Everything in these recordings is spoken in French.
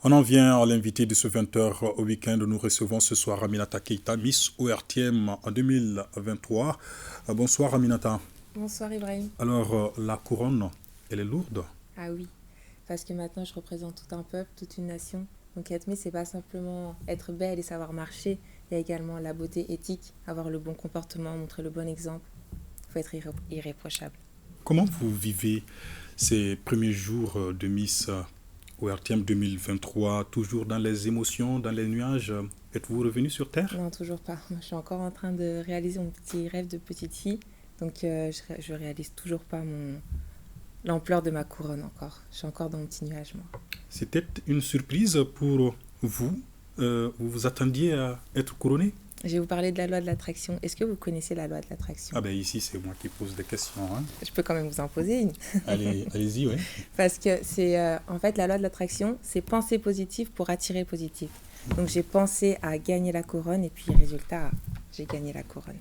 On en vient à l'invité de ce 20h au week-end. Nous recevons ce soir Aminata Keita, Miss ORTM en 2023. Bonsoir Aminata. Bonsoir Ibrahim. Alors, la couronne, elle est lourde? Ah oui, parce que maintenant je représente tout un peuple, toute une nation. Donc être Miss, c'est pas simplement être belle et savoir marcher, il y a également la beauté éthique, avoir le bon comportement, montrer le bon exemple. Il faut être irréprochable. Comment vous vivez ces premiers jours de Miss ORTM 2023, toujours dans les émotions, dans les nuages? Êtes-vous revenu sur Terre? Non, toujours pas. Moi, je suis encore en train de réaliser mon petit rêve de petite fille. Donc je réalise toujours pas l'ampleur de ma couronne encore. Je suis encore dans mon petit nuage, moi. C'était une surprise pour vous. Vous vous attendiez à être couronné? Je vais vous parler de la loi de l'attraction. Est-ce que vous connaissez la loi de l'attraction? Ah ben ici, c'est moi qui pose des questions. Hein. Je peux quand même vous en poser une. Allez-y, oui. Parce que c'est, en fait, la loi de l'attraction, c'est penser positif pour attirer positif. Donc j'ai pensé à gagner la couronne et puis résultat, j'ai gagné la couronne.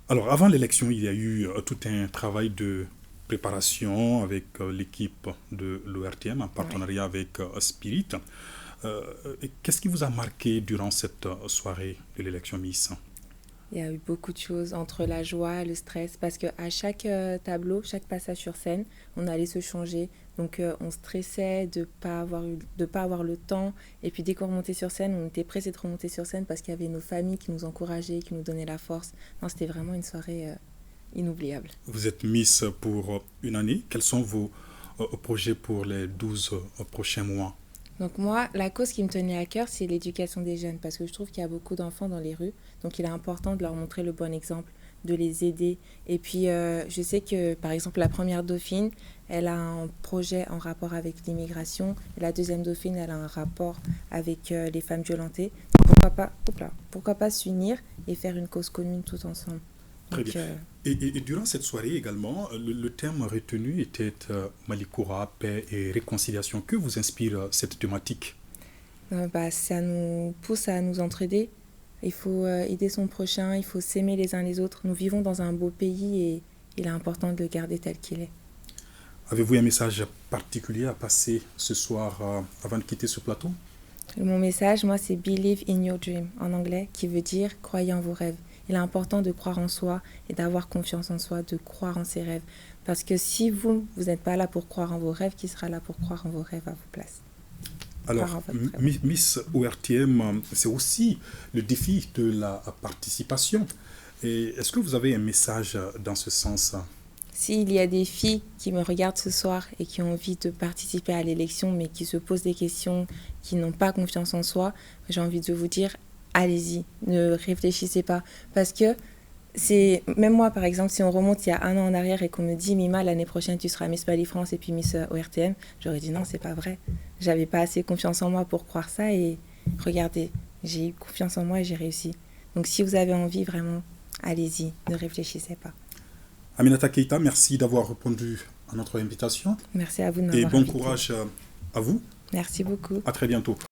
Alors, avant l'élection, il y a eu tout un travail de préparation avec l'équipe de l'ORTM en partenariat avec Spirit. Qu'est-ce qui vous a marqué durant cette soirée de l'élection Miss? Il y a eu beaucoup de choses entre la joie, le stress, parce qu'à chaque tableau, chaque passage sur scène, on allait se changer. Donc on stressait de ne pas avoir le temps. Et puis dès qu'on remontait sur scène, on était pressé de remonter sur scène parce qu'il y avait nos familles qui nous encourageaient, qui nous donnaient la force. Non, c'était vraiment une soirée inoubliable. Vous êtes Miss pour une année. Quels sont vos projets pour les 12 prochains mois? Donc moi, la cause qui me tenait à cœur, c'est l'éducation des jeunes, parce que je trouve qu'il y a beaucoup d'enfants dans les rues, donc il est important de leur montrer le bon exemple, de les aider. Et puis je sais que, par exemple, la première dauphine, elle a un projet en rapport avec l'immigration, et la deuxième dauphine, elle a un rapport avec les femmes violentées. Pourquoi pas s'unir et faire une cause commune tout ensemble. Très Donc, bien. Et durant cette soirée également, le thème retenu était Malikoura, paix et réconciliation. Que vous inspire cette thématique? Ça nous pousse à nous entraider. Il faut aider son prochain, il faut s'aimer les uns les autres. Nous vivons dans un beau pays et il est important de le garder tel qu'il est. Avez-vous un message particulier à passer ce soir avant de quitter ce plateau? Mon message, moi, c'est Believe in your dream en anglais, qui veut dire croyez en vos rêves. Il est important de croire en soi et d'avoir confiance en soi, de croire en ses rêves. Parce que si vous n'êtes pas là pour croire en vos rêves, qui sera là pour croire en vos rêves à vos places? Alors, Miss ORTM, c'est aussi le défi de la participation. Et est-ce que vous avez un message dans ce sens? S'il y a des filles qui me regardent ce soir et qui ont envie de participer à l'élection, mais qui se posent des questions, qui n'ont pas confiance en soi, j'ai envie de vous dire, allez-y, ne réfléchissez pas. Parce que même moi, par exemple, si on remonte il y a un an en arrière et qu'on me dit, Mima, l'année prochaine, tu seras Miss Bali France et puis Miss ORTM, j'aurais dit non, c'est pas vrai. J'avais pas assez confiance en moi pour croire ça et regardez, j'ai eu confiance en moi et j'ai réussi. Donc si vous avez envie, vraiment, allez-y, ne réfléchissez pas. Aminata Keita, merci d'avoir répondu à notre invitation. Merci à vous de Et m'avoir bon invité. courage à vous. Merci beaucoup. À très bientôt.